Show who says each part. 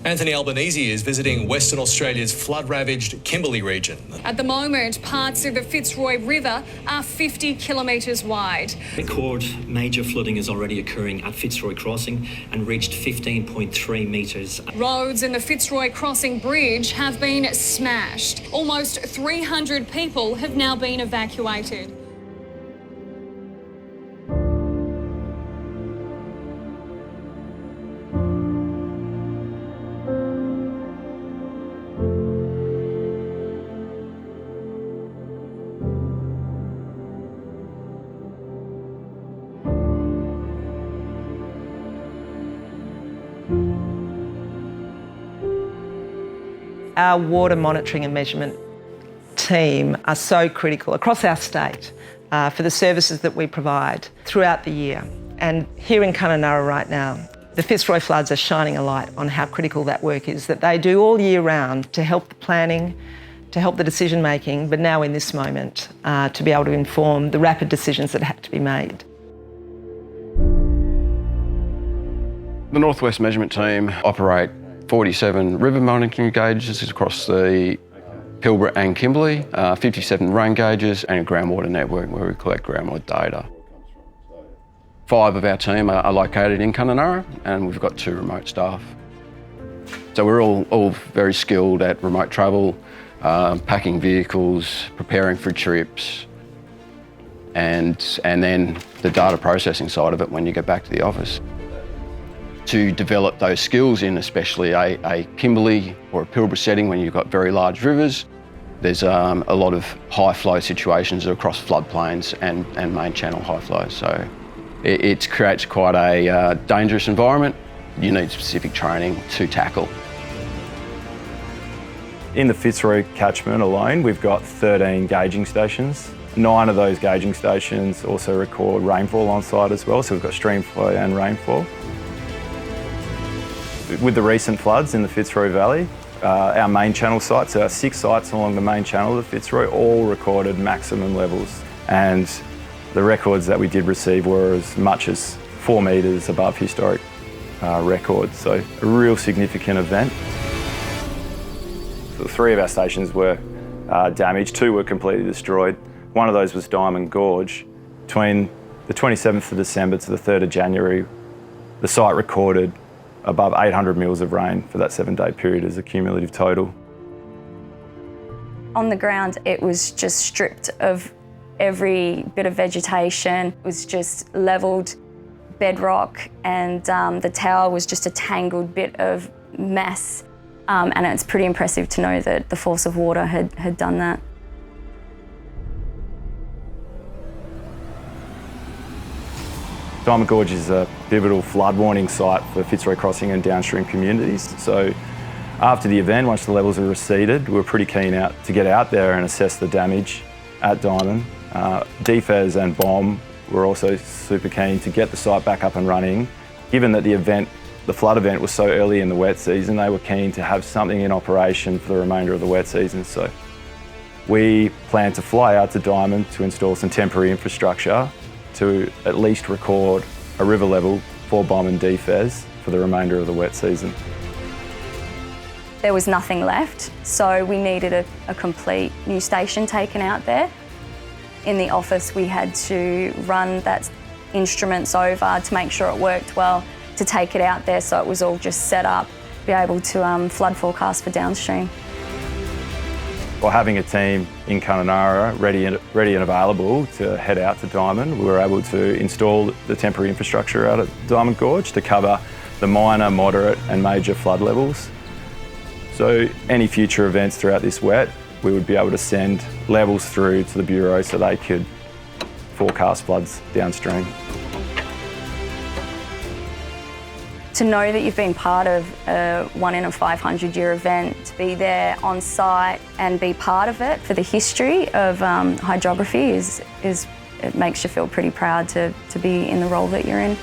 Speaker 1: Anthony Albanese is visiting Western Australia's flood-ravaged Kimberley region.
Speaker 2: At the moment, parts of the Fitzroy River are 50 kilometres wide.
Speaker 3: Record major flooding is already occurring at Fitzroy Crossing and reached 15.3 metres.
Speaker 2: Roads in the Fitzroy Crossing Bridge have been smashed. Almost 300 people have now been evacuated.
Speaker 4: Our water monitoring and measurement team are so critical across our state for the services that we provide throughout the year. And here in Kununurra right now, the Fitzroy floods are shining a light on how critical that work is, that they do all year round to help the planning, to help the decision making, but now in this moment, to be able to inform the rapid decisions that have to be made.
Speaker 5: The Northwest Measurement Team operate 47 river monitoring gauges across the Pilbara and Kimberley, 57 rain gauges and a groundwater network where we collect groundwater data. 5 of our team are located in Kununurra and we've got 2 remote staff. So we're all very skilled at remote travel, packing vehicles, preparing for trips, and then the data processing side of it when you get back to the office. To develop those skills in especially a Kimberley or a Pilbara setting when you've got very large rivers, there's a lot of high flow situations across floodplains and main channel high flow. So it creates quite a dangerous environment. You need specific training to tackle.
Speaker 6: In the Fitzroy catchment alone, we've got 13 gauging stations. 9 of those gauging stations also record rainfall on site as well, so we've got stream flow and rainfall. With the recent floods in the Fitzroy Valley, our main channel sites, our 6 sites along the main channel of the Fitzroy, all recorded maximum levels. And the records that we did receive were as much as 4 metres above historic records. So a real significant event. So 3 of our stations were damaged, 2 were completely destroyed. One of those was Diamond Gorge. Between the 27th of December to the 3rd of January, the site recorded above 800 mils of rain for that 7-day period as a cumulative total.
Speaker 7: On the ground, it was just stripped of every bit of vegetation. It was just levelled bedrock, and the tower was just a tangled bit of mess. And it's pretty impressive to know that the force of water had done that.
Speaker 6: Diamond Gorge is a pivotal flood warning site for Fitzroy Crossing and downstream communities. So after the event, once the levels were receded, we were pretty keen to get out there and assess the damage at Diamond. DFES and BOM were also super keen to get the site back up and running. Given that the flood event was so early in the wet season, they were keen to have something in operation for the remainder of the wet season. So we planned to fly out to Diamond to install some temporary infrastructure to at least record a river level for BOM and DFES for the remainder of the wet season.
Speaker 7: There was nothing left, so we needed a complete new station taken out there. In the office, we had to run that instruments over to make sure it worked well, to take it out there so it was all just set up, be able to flood forecast for downstream.
Speaker 6: By having a team in Kununurra ready and available to head out to Diamond, we were able to install the temporary infrastructure out at Diamond Gorge to cover the minor, moderate and major flood levels. So any future events throughout this wet, we would be able to send levels through to the Bureau so they could forecast floods downstream.
Speaker 7: To know that you've been part of a 1 in a 500 year event, to be there on site and be part of it for the history of hydrography it makes you feel pretty proud to be in the role that you're in.